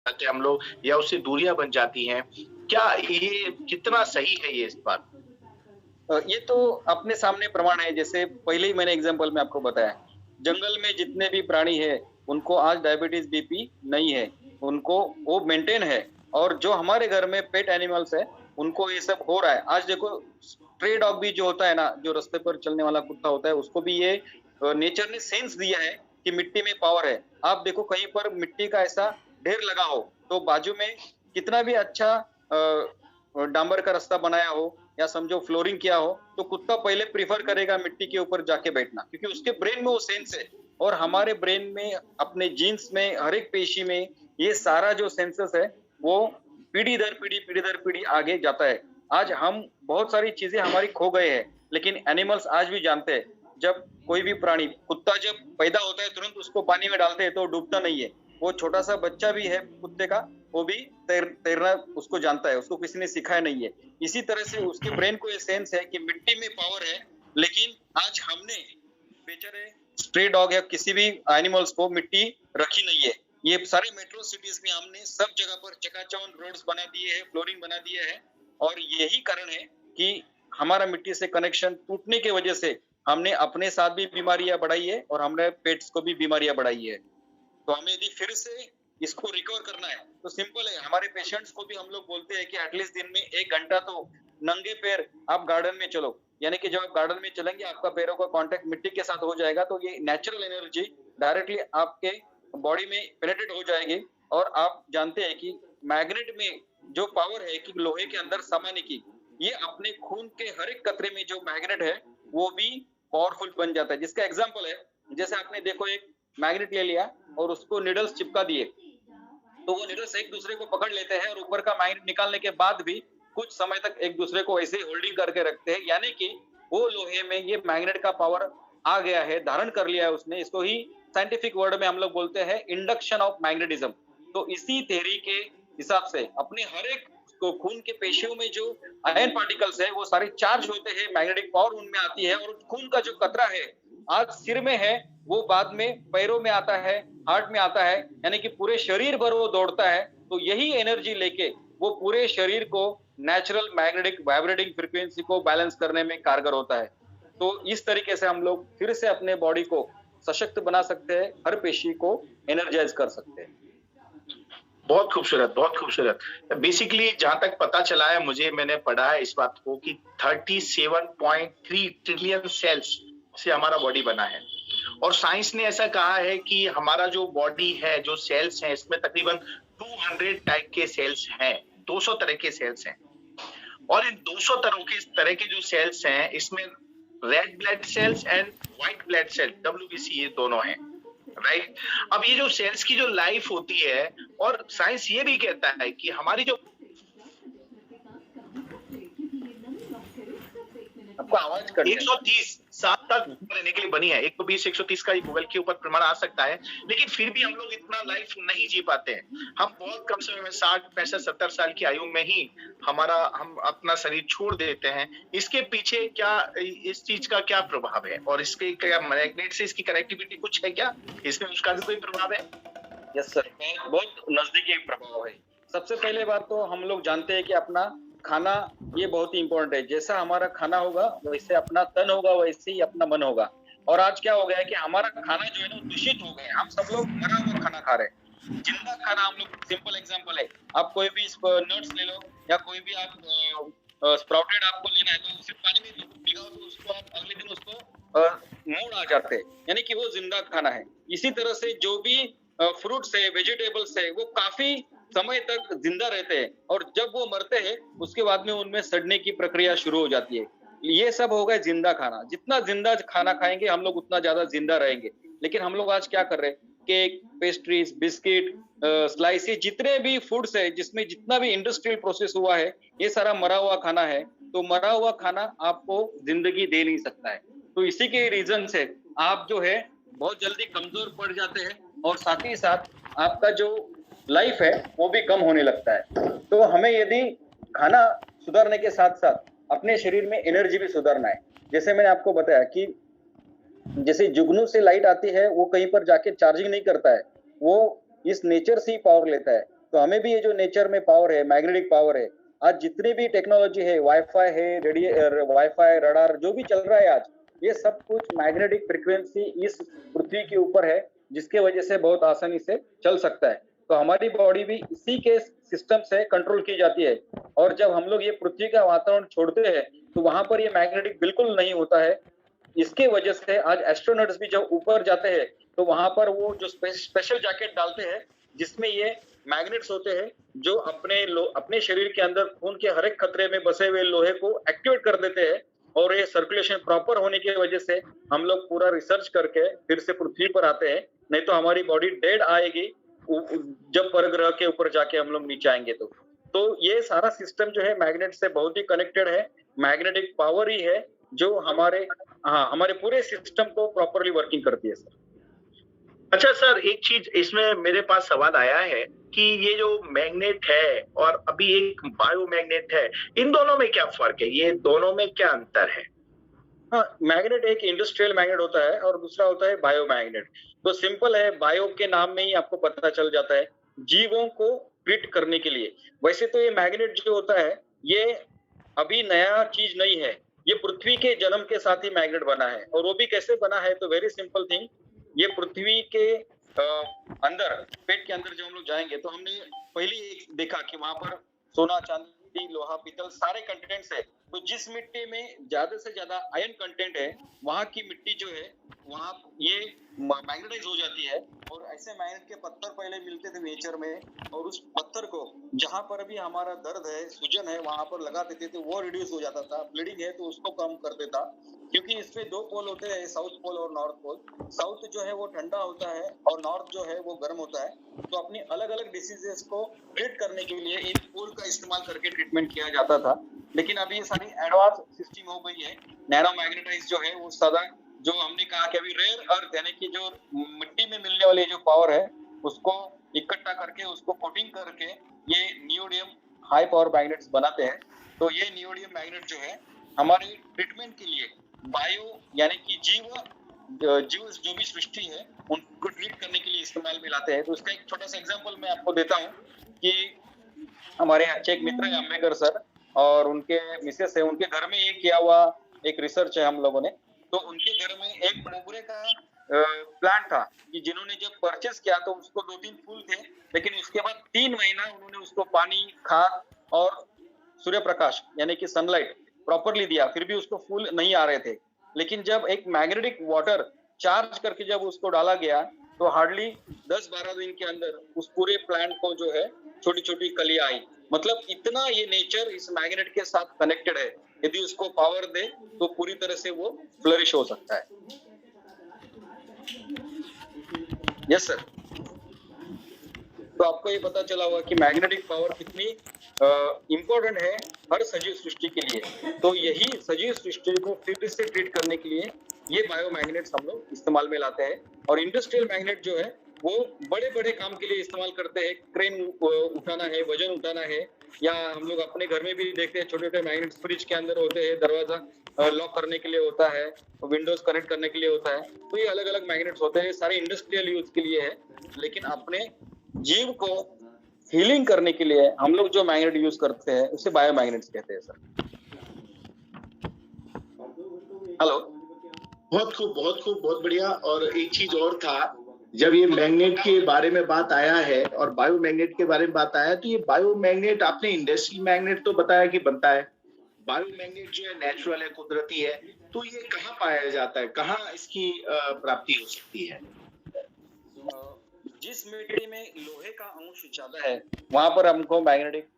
जाते हैं हम लोग या उससे दूरियां बन जाती हैं। क्या ये कितना सही है ये इस बात? ये तो अपने सामने प्रमाण है, जैसे पहले ही मैंने एग्जांपल में आपको बताया। जंगल में जितने भी प्राणी हैं, उनको आज डायबिटीज़, बीपी नहीं है। उनको वो मेंटेन है, और जो हमारे घर में पेट एनिमल्स है, उनको ये सब हो रहा है। आज देखो, स्ट्रे डॉग भी जो होता है ना, जो रास्ते पर चलने वाला कुत्ता होता है, उसको भी ये नेचर ने सेंस दिया है कि मिट्टी में पावर है। आप देखो कहीं पर मिट्टी का ऐसा ढेर लगा हो, तो बाजू में कितना भी अच्छा डांबर का रास्ता बनाया हो या समझो फ्लोरिंग किया हो, तो कुत्ता पहले प्रेफर करेगा मिट्टी के ऊपर जाके बैठना, क्योंकि उसके ब्रेन में वो सेंस है। और हमारे ब्रेन में, अपने जीन्स में, हर एक पेशी में ये सारा जो सेंसस है, वो पीढ़ी दर पीढ़ी आगे जाता है। आज हम बहुत सारी चीजें हमारी खो गए हैं, लेकिन एनिमल्स आज भी जानते हैं। जब कोई भी प्राणी, कुत्ता जब पैदा होता है तुरंत उसको पानी में डालते हैं तो डूबता नहीं है। वो छोटा सा बच्चा भी है कुत्ते का, वो भी तैरना उसको जानता है, उसको किसी ने सिखाया नहीं है। इसी तरह से उसके ब्रेन को ये सेंस है कि मिट्टी में पावर है। लेकिन आज हमने बेचारे स्ट्रे डॉग या किसी भी एनिमल्स को मिट्टी रखी नहीं है। ये सारे मेट्रो सिटीज में हमने सब जगह पर चकाचौंध रोड्स बना दिए हैं, फ्लोरिंग बना दिए हैं, और यही कारण है कि हमारा मिट्टी से कनेक्शन टूटने की वजह से हमने अपने साथ भी बीमारियां बढ़ाई है और हमने पेट्स को भी बीमारियां बढ़ाई है। तो हमें यदि फिर से इसको रिकवर करना है, तो सिंपल है। हमारे पेशेंट्स को भी हम लोग बोलते हैं कि एटलीस्ट दिन में 1 घंटा तो नंगे पैर आप गार्डन में चलो। यानी कि जब आप गार्डन में चलेंगे, आपका पैरों का कांटेक्ट मिट्टी के साथ हो जाएगा, तो ये नेचुरल एनर्जी डायरेक्टली आपके बॉडी में पेनिट्रेट हो जाएगी। और आप जानते हैं कि मैग्नेट में जो पावर है कि लोहे के अंदर समाने की, ये अपने खून के हर एक कतरे में जो मैग्नेट है, वो भी पावरफुल बन जाता है। जिसका एग्जांपल है, जैसे आपने देखो एक मैग्नेट ले लिया और उसको नीडल्स चिपका दिए, तो वो नीडल्स एक दूसरे को पकड़ लेते हैं, और ऊपर का मैग्नेट निकालने के बाद भी कुछ समय तक एक दूसरे को ऐसे होल्डिंग करके रखते हैं। यानी कि वो लोहे में ये मैग्नेट का पावर आ गया है, धारण कर लिया है उसने। इसको ही साइंटिफिक वर्ड में हम लोग बोलते हैं इंडक्शन ऑफ मैग्नेटिज्म। तो इसी थ्योरी के हिसाब से अपने हर एक को खून के पेशियों में जो आयन पार्टिकल्स है, वो सारे चार्ज होते हैं, मैग्नेटिक पावर उनमें आती है। और खून का जो कतरा है आज सिर में है, वो बाद में पैरों में आता है, हार्ट में आता है, यानी कि पूरे शरीर भर वो दौड़ता है। तो यही एनर्जी लेके वो पूरे शरीर को नेचुरल मैग्नेटिक वाइब्रेटिंग फ्रीक्वेंसी को बैलेंस करने में कारगर होता है। तो इस तरीके से हम लोग फिर से अपने बॉडी को सशक्त बना सकते हैं, हर पेशी को एनर्जाइज कर सकते हैं। बहुत खूबसूरत, बहुत खूबसूरत। बेसिकली जहाँ तक पता चला है मुझे, मैंने पढ़ा है इस बात को कि 37.3 ट्रिलियन सेल्स से हमारा बॉडी बना है। और साइंस ने ऐसा कहा है कि हमारा जो बॉडी है, जो सेल्स हैं, इसमें तकरीबन 200 टाइप के सेल्स हैं, 200 तरह के सेल्स हैं। और इन 200 तरह के जो सेल्स हैं, इसमें red blood cells and white blood cell, WBC, ये दोनों हैं, राइट? अब ये जो सेल्स की जो लाइफ होती है, और साइंस ये भी कहता है कि हमारी जो, आपका आवाज कट गया। 130 साल तक रहने के लिए बनी है। 120 130 का गूगल के ऊपर प्रमाण आ सकता है, लेकिन फिर भी हम लोग इतना लाइफ नहीं जी पाते हैं। हम बहुत कम समय में 60 65 70 साल की आयु में ही हम अपना शरीर छोड़ देते हैं। इसके पीछे क्या, इस चीज का क्या प्रभाव है, और इसके क्या मैग्नेट से इसकी कनेक्टिविटी कुछ है क्या, इसमें उसका भी कोई प्रभाव है? यस सर, बहुत नजदीकी प्रभाव है। सबसे पहले बात तो हम लोग जानते हैं कि अपना खाना ये बहुत ही इंपॉर्टेंट है। जैसा हमारा खाना होगा वैसे अपना तन होगा, वैसे ही अपना मन होगा। और आज क्या हो गया है कि हमारा खाना जो है ना दूषित हो गया है। हम सब लोग मरा हुआ खाना खा रहे हैं। जिंदा खाना हम लोग, सिंपल एग्जांपल है, आप कोई भी नट्स ले लो या कोई भी आप स्प्राउटेड आपको लेना है, तो सिर्फ पानी में भिगाओ तो उसको आप अगले दिन उसको मूड आ जाते हैं, यानी कि वो जिंदा खाना है। इसी तरह से जो भी फ्रूट्स है, वेजिटेबल्स है, वो काफी समय तक जिंदा रहते हैं, और जब वो मरते हैं उसके बाद में उनमें सड़ने की प्रक्रिया शुरू हो जाती है। ये सब हो गया जिंदा खाना। जितना जिंदा खाना खाएंगे हम लोग उतना ज्यादा जिंदा रहेंगे। लेकिन हम लोग आज क्या कर रहे हैं, केक, पेस्ट्रीज, बिस्किट, स्लाइसेस, जितने भी फूड्स है जिसमें जितना भी इंडस्ट्रियल प्रोसेस हुआ है, ये सारा मरा हुआ खाना है। तो मरा हुआ खाना आपको जिंदगी दे नहीं सकता है। तो इसी के रीजन से आप जो है बहुत जल्दी कमजोर पड़ जाते हैं, और साथ ही साथ आपका जो लाइफ है वो भी कम होने लगता है। तो हमें यदि खाना सुधारने के साथ साथ अपने शरीर में एनर्जी भी सुधारना है। जैसे मैंने आपको बताया कि जैसे जुगनू से लाइट आती है, वो कहीं पर जाके चार्जिंग नहीं करता है, वो इस नेचर से ही पावर लेता है। तो हमें भी ये जो नेचर में पावर है, मैग्नेटिक पावर है, आज जितनी भी टेक्नोलॉजी है, वाईफाई है, वाईफाई रडार जो भी चल रहा है आज, ये सब कुछ मैग्नेटिक फ्रीक्वेंसी इस पृथ्वी के ऊपर है, जिसके वजह से बहुत आसानी से चल सकता है। तो हमारी बॉडी भी इसी के सिस्टम से कंट्रोल की जाती है। और जब हम लोग ये पृथ्वी का वातावरण छोड़ते हैं तो वहां पर ये मैग्नेटिक बिल्कुल नहीं होता है। इसके वजह से आज एस्ट्रोनॉट्स भी जब ऊपर जाते हैं तो वहां पर वो जो स्पेशल जैकेट डालते हैं जिसमें ये मैग्नेट्स होते हैं जो अपने शरीर के अंदर खून के हर एक खतरे में बसे हुए लोहे को एक्टिवेट कर देते हैं। और ये सर्कुलेशन प्रॉपर होने की वजह से हम लोग पूरा रिसर्च करके फिर से पृथ्वी पर आते हैं, नहीं तो हमारी बॉडी डेड आएगी जब परग्रह के ऊपर जाके हम लोग नीचे आएंगे। तो ये सारा सिस्टम जो है मैग्नेट से बहुत ही कनेक्टेड है। मैग्नेटिक पावर ही है जो हमारे पूरे सिस्टम को प्रॉपरली वर्किंग करती है सर। अच्छा सर, एक चीज इसमें मेरे पास सवाल आया है कि ये जो मैग्नेट है और अभी एक बायोमैग्नेट है, इन दोनों में क्या फर्क है? ये दोनों में क्या अंतर है? हाँ, मैग्नेट एक इंडस्ट्रियल मैग्नेट होता है और दूसरा होता है बायोमैग्नेट। तो सिंपल है, बायो के नाम में ही आपको पता चल जाता है, जीवों को ट्रीट करने के लिए। वैसे तो ये मैग्नेट जो होता है ये अभी नया चीज नहीं है, ये पृथ्वी के जन्म के साथ ही मैग्नेट बना है। और वो भी कैसे बना है, तो वेरी सिंपल थिंग, ये पृथ्वी के अंदर, पेट के अंदर जब हम लोग जाएंगे तो हमने पहले ही देखा कि वहां पर सोना, चांदी, लोहा, पीतल सारे कंटेंट्स है। तो जिस मिट्टी में ज्यादा से ज्यादा आयरन कंटेंट है वहां की मिट्टी जो है वहां ये मैग्नेटाइज हो जाती है। और ऐसे मैग्नेट के पत्थर पहले मिलते थे नेचर में, और उस पत्थर को जहां पर भी हमारा दर्द है, सूजन है, वहां पर लगा देते थे, वो रिड्यूस हो जाता था। ब्लीडिंग है तो उसको कम कर देता, क्योंकि इसमें दो पोल होते हैं, साउथ पोल और नॉर्थ पोल। साउथ जो है वो ठंडा होता है और नॉर्थ जो है वो गर्म होता है। तो अपनी अलग अलग डिसीजेस को ट्रीट करने के लिए इन पोल का इस्तेमाल करके ट्रीटमेंट किया जाता था। लेकिन अभी ये सारी एडवांस सिस्टम हो गई है। नैनो मैग्नेटाइज जो है वो सदा, जो हमने कहा कि अभी रेयर अर्थ यानी कि जो मिट्टी में मिलने वाली जो पावर है उसको इकट्ठा करके, उसको कोटिंग करके ये नियोडियम हाई पावर मैग्नेट्स बनाते हैं। तो ये नियोडियम मैग्नेट जो है हमारे ट्रीटमेंट के लिए बायो यानी कि जीव जो भी सृष्टि है उनको ट्रीट करने के लिए इस्तेमाल में लाते हैं। तो उसका एक छोटा सा एग्जांपल मैं आपको देता हूँ कि हमारे अच्छे एक मित्र है अम्बेकर सर, और उनके मिसेस है, उनके घर में ये किया हुआ एक रिसर्च है हम लोगों ने। तो उनके घर में एक मोगरे का प्लांट था कि जिन्होंने जब परचेस किया तो उसको 2-3 फूल थे, लेकिन उसके बाद 3 महीना उन्होंने उसको पानी, खाद और सूर्य प्रकाश यानी कि सनलाइट प्रॉपरली दिया, फिर भी उसको फूल नहीं आ रहे थे। लेकिन जब एक मैग्नेटिक वाटर चार्ज करके जब उसको डाला गया तो हार्डली 10-12 दिन के अंदर उस पूरे प्लांट को जो है छोटी छोटी कलियां आई। मतलब इतना ये नेचर इस मैग्नेट के साथ कनेक्टेड है, यदि उसको पावर दे तो पूरी तरह से वो फ्लरिश हो सकता है। Yes sir. तो आपको ये पता चला होगा कि मैग्नेटिक पावर कितनी इम्पोर्टेंट है हर सजीव सृष्टि के लिए। तो यही सजीव सृष्टि को फिर से ट्रीट करने के लिए ये बायोमैग्नेट्स हम लोग इस्तेमाल में लाते हैं। और इंडस्ट्रियल मैग्नेट जो है वो बड़े बड़े काम के लिए इस्तेमाल करते हैं, क्रेन उठाना है, वजन उठाना है, या हम लोग अपने घर में भी देखते हैं छोटे छोटे मैग्नेट्स फ्रिज के अंदर होते हैं, दरवाजा लॉक करने के लिए होता है, विंडोज कनेक्ट करने के लिए होता है। तो ये अलग अलग मैग्नेट्स होते हैं, सारे इंडस्ट्रियल यूज के लिए है। लेकिन अपने जीव को हीलिंग करने के लिए हम लोग जो मैग्नेट यूज करते हैं उसे बायोमैग्नेट्स कहते हैं सर। हेलो। बहुत खूब, बहुत खूब, बहुत बढ़िया। और एक चीज और था, जब ये मैग्नेट के बारे में बात आया है और बायोमैग्नेट के बारे में बात आया, तो ये बायोमैग्नेट, आपने इंडस्ट्रियल मैग्नेट तो बताया कि बनता है, बायोमैग्नेट जो है नेचुरल है, कुदरती है, तो ये कहाँ पाया जाता है, कहाँ इसकी प्राप्ति हो सकती है? जिस मिट्टी में लोहे का अंश ज्यादा है वहां पर हमको मैग्नेटिक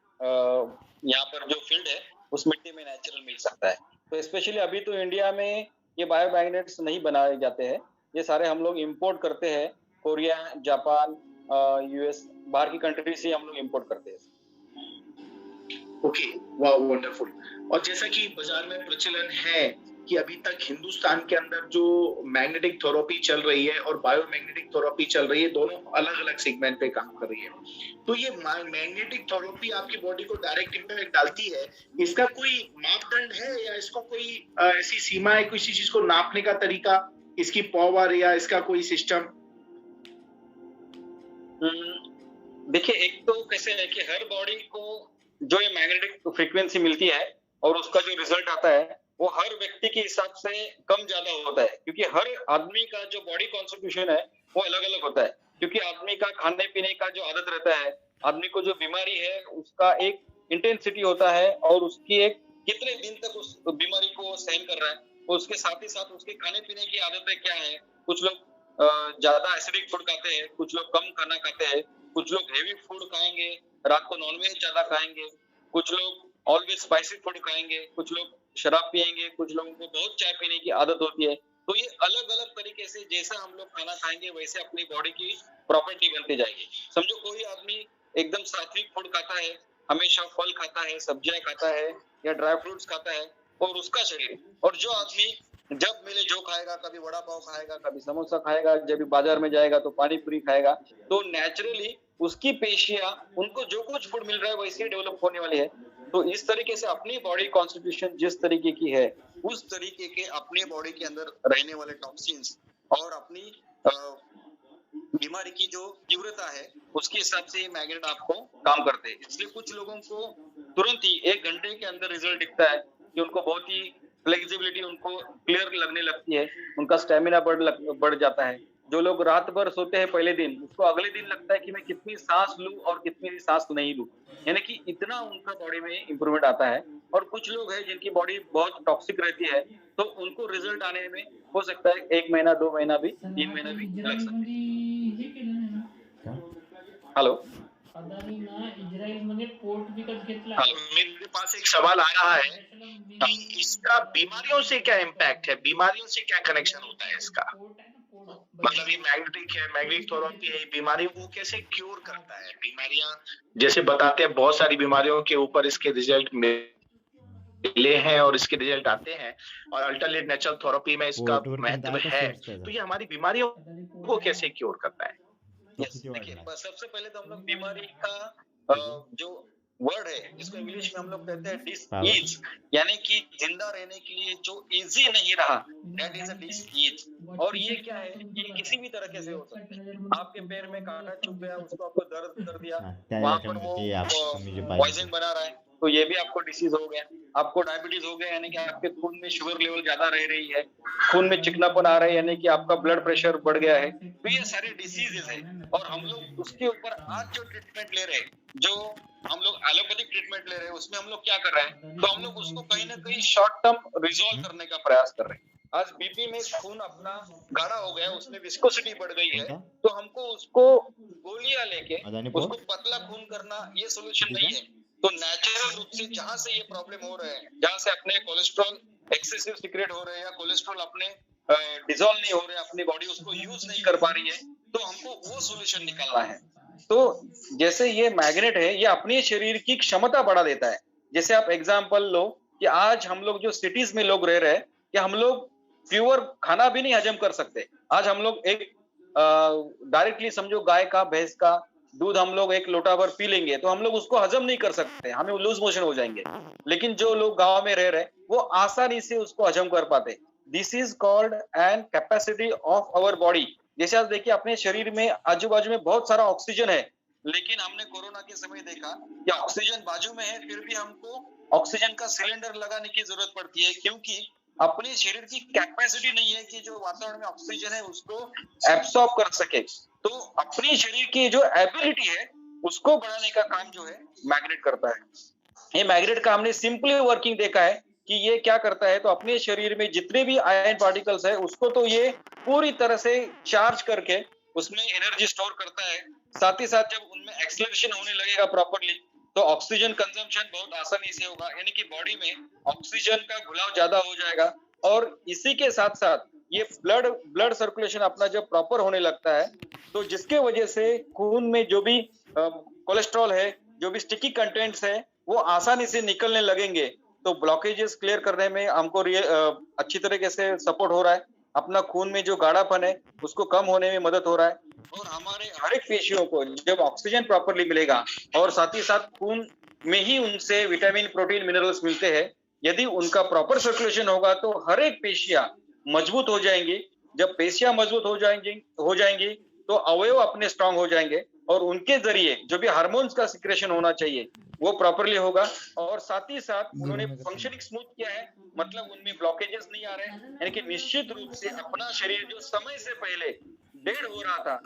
यहाँ पर जो फील्ड है उस मिट्टी में नेचुरल मिल सकता है। तो स्पेशली अभी तो इंडिया में ये बायोमैग्नेट्स नहीं बनाए जाते हैं, ये सारे हम लोग इंपोर्ट करते हैं, कोरिया, जापान, यूएस, बाहर की कंट्री से हम लोग इंपोर्ट करते हैं। ओके, वाह, वंडरफुल। और जैसा कि बाजार में प्रचलन है कि अभी तक हिंदुस्तान के अंदर जो मैग्नेटिक थेरेपी चल रही है और बायोमैग्नेटिक थेरेपी चल रही है, दोनों अलग अलग सेगमेंट पे काम कर रही है। तो ये मैग्नेटिक थेरेपी आपकी बॉडी को डायरेक्ट इंपैक्ट डालती है, इसका कोई मापदंड है या इसको कोई ऐसी सीमा है, किसी चीज को नापने का तरीका, इसकी पावर या इसका कोई सिस्टम? देखिए, एक तो कैसे है कि हर बॉडी को जो ये मैग्नेटिक फ्रीक्वेंसी मिलती है और उसका जो रिजल्ट आता है वो हर व्यक्ति के हिसाब से कम ज्यादा होता है, क्योंकि हर आदमी का जो बॉडी कॉन्स्टिट्यूशन है वो अलग अलग होता है। क्योंकि आदमी का खाने पीने का जो आदत रहता है, आदमी को जो बीमारी है उसका एक इंटेंसिटी होता है और उसकी एक कितने दिन तक उस बीमारी को सहन कर रहा है, और उसके साथ ही साथ उसके खाने पीने की आदतें क्या है। कुछ लोग ज्यादा एसिडिक फूड खाते हैं, कुछ लोग कम खाना खाते हैं, कुछ लोग हेवी फूड खाएंगे, रात को नॉनवेज ज्यादा खाएंगे, कुछ लोग ऑलवेज स्पाइसी फूड खाएंगे, कुछ लोग शराब पिएंगे, कुछ लोगों को बहुत चाय पीने की आदत होती है। तो ये अलग अलग तरीके से जैसा हम लोग खाना खाएंगे वैसे अपनी बॉडी की प्रॉपर्टी बनती जाएगी। समझो कोई आदमी एकदम सात्विक फूड खाता है, हमेशा फल खाता है, सब्जियां खाता है या ड्राई फ्रूट्स खाता है, और उसका शरीर, और जो आदमी जब मिले जो खाएगा, कभी वड़ा पाव खाएगा, कभी समोसा खाएगा, जब भी बाजार में जाएगा तो पानी पूरी खाएगा, तो नेचुरली उसकी पेशियां उनको जो कुछ फूड मिल रहा है वैसे ही डेवलप होने वाली है। तो इस तरीके से अपनी बॉडी कॉन्स्टिट्यूशन जिस तरीके की है उस तरीके के अपने बॉडी के अंदर रहने वाले टॉक्सिन्स और अपनी बीमारी की जो तीव्रता है उसके हिसाब से ये मैग्नेट आपको काम करते हैं। इसलिए कुछ लोगों को तुरंत ही 1 घंटे के अंदर रिजल्ट दिखता है कि उनको बहुत ही फ्लेक्सिबिलिटी उनको क्लियर लगने लगती है, उनका स्टेमिना बढ़ जाता है। जो लोग रात भर सोते हैं पहले दिन, उसको अगले दिन लगता है कि मैं कितनी सांस लूं और कितनी सांस नहीं लूं, यानी कि इतना उनका बॉडी में इंप्रूवमेंट आता है। और कुछ लोग हैं जिनकी बॉडी बहुत टॉक्सिक रहती है, तो उनको रिजल्ट आने में हो सकता है 1 महीना, 2 महीना भी, 3 महीना भी लग सकते हैं। हेलो, मेरे पास एक सवाल आ रहा है कि इसका बीमारियों से क्या इम्पैक्ट है, बीमारियों से क्या कनेक्शन होता है इसका? मतलब ये मैग्नेटिक है, मैग्नेटिक थेरेपी है, बीमारी वो कैसे क्योर करता है? बीमारियां जैसे बताते हैं, बहुत सारी बीमारियों के ऊपर इसके रिजल्ट मिले हैं और इसके रिजल्ट आते हैं, और अल्टरनेट नेचुरल थेरेपी में इसका महत्व है। तो ये हमारी बीमारियों को कैसे क्योर करता है? देखिए, सबसे पहले तो हम लोग बीमारी का जो वर्ड है इसको इंग्लिश में हम लोग कहते हैं डिसीज, यानी कि जिंदा रहने के लिए जो इजी नहीं रहा, दैट इज अ डिसीज। और ये क्या है, ये किसी भी तरीके से हो सकता है। आपके पैर में कांटा चुभ गया, उसको आपको दर्द कर दिया, वहां पर वो पॉइजन बना रहा है, तो ये भी आपको डिसीज हो गया। आपको डायबिटीज हो गया, यानी कि आपके खून में शुगर लेवल ज्यादा रह रही है, खून में चिकनापन आ रहा है, यानी कि आपका ब्लड प्रेशर बढ़ गया है। तो ये सारे डिसीजेस है, और हम लोग उसके ऊपर आज जो ट्रीटमेंट ले रहे हैं, जो हम लोग एलोपैथिक ट्रीटमेंट ले रहे हैं, उसमें हम लोग क्या कर रहे हैं, तो हम लोग उसको कहीं ना कहीं शॉर्ट टर्म रिजॉल्व करने का प्रयास कर रहे हैं। आज बीपी में खून अपना गाढ़ा हो गया, उसमें विस्कोसिटी बढ़ गई है, तो हमको उसको गोलियां लेके उसको पतला खून करना ये सोल्यूशन नहीं है। तो नेचुरल रूप से जहां से ये प्रॉब्लम हो रहे हैं, जहां से अपने कोलेस्ट्रॉल एक्सेसिव सीक्रेट हो रहे हैं या कोलेस्ट्रॉल अपने डिसॉल्व नहीं हो रहे, अपनी बॉडी उसको यूज नहीं कर पा रही है, तो हमको वो सोल्यूशन निकालना है। तो जैसे ये मैग्नेट है, ये अपने शरीर की क्षमता बढ़ा देता है। जैसे आप एग्जांपल लो कि आज हम लोग जो सिटीज में लोग रह रहे हैं, कि हम लोग प्योर खाना भी नहीं हजम कर सकते। आज हम लोग एक डायरेक्टली समझो गाय का, भैंस का दूध हम लोग 1 लोटा भर पी लेंगे तो हम लोग उसको हजम नहीं कर सकते, हमें लूज मोशन हो जाएंगे। लेकिन जो लोग गांव में रह रहे वो आसानी से उसको हजम कर पाते। This is called an capacity of our body. जैसे आप देखिए अपने शरीर में आजू बाजू में बहुत सारा ऑक्सीजन है, लेकिन हमने कोरोना के समय देखा कि ऑक्सीजन बाजू में है, फिर भी हमको ऑक्सीजन का सिलेंडर लगाने की जरूरत पड़ती है, क्योंकि अपने शरीर की कैपेसिटी नहीं है कि जो वातावरण में ऑक्सीजन है उसको एब्सॉर्ब कर सके। तो अपने शरीर की जो एबिलिटी है उसको बढ़ाने का काम जो है मैग्नेट करता है। ये मैग्नेट का हमने सिंपली वर्किंग देखा है कि ये क्या करता है, तो अपने शरीर में जितने भी आयन पार्टिकल्स है उसको तो ये पूरी तरह से चार्ज करके उसमें एनर्जी स्टोर करता है। साथ ही साथ जब उनमें एक्सेलरेशन होने लगेगा प्रॉपरली, तो ऑक्सीजन कंजम्पशन बहुत आसानी से होगा, यानी कि बॉडी में ऑक्सीजन का घुलाव ज्यादा हो जाएगा। और इसी के साथ साथ ये ब्लड सर्कुलेशन अपना जब प्रॉपर होने लगता है, तो जिसके वजह से खून में जो भी कोलेस्ट्रॉल है, जो भी स्टिकी कंटेंट्स है, वो आसानी से निकलने लगेंगे। तो ब्लॉकेजेस क्लियर करने में हमको अच्छी तरीके से सपोर्ट हो रहा है। अपना खून में जो गाढ़ापन है उसको कम होने में मदद हो रहा है। और हमारे हर एक पेशियों को जब ऑक्सीजन प्रॉपरली मिलेगा और साथ ही साथ खून में ही उनसे विटामिन, प्रोटीन, मिनरल्स मिलते हैं, यदि उनका प्रॉपर सर्कुलेशन होगा तो हर एक पेशियां मजबूत हो जाएंगी। जब पेशियां मजबूत हो जाएंगी तो अवयव अपने स्ट्रांग हो जाएंगे और उनके जरिए जो भी हार्मोन्स का सिक्रेशन होना चाहिए वो प्रॉपरली होगा। और साथ ही साथ उन्होंने फंक्शनिंग स्मूथ किया है, मतलब उनमें ब्लॉकेजेस नहीं आ रहे हैं, यानी कि निश्चित रूप से अपना शरीर जो समय से पहले डेड हो रहा था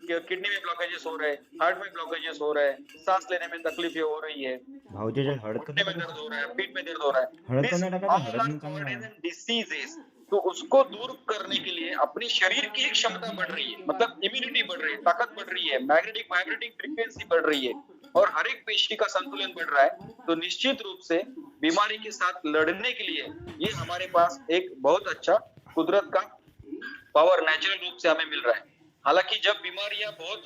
कि किडनी में ब्लॉकेजेस हो रहे हैं, हार्ट में ब्लॉकेजेस हो रहे हैं, सांस लेने में तकलीफें हो रही है, भाऊजी जर हळद घुटने में कमी दर्द हो रहा है, पीठ में दर्द हो रहा है, हळद दिस कमी टाका all are called as an diseases. तो उसको दूर करने के लिए अपने शरीर की एक क्षमता बढ़ रही है, मतलब इम्यूनिटी बढ़ रही है, ताकत बढ़ रही है, मैग्नेटिक वाइब्रेटिंग फ्रीक्वेंसी बढ़ रही है और हर एक पेशी का संतुलन बढ़ रहा है। तो निश्चित रूप से बीमारी के साथ लड़ने के लिए ये हमारे पास एक बहुत अच्छा कुदरत का पावर नेचुरल रूप से हमें मिल रहा है। हालांकि जब बीमारियां बहुत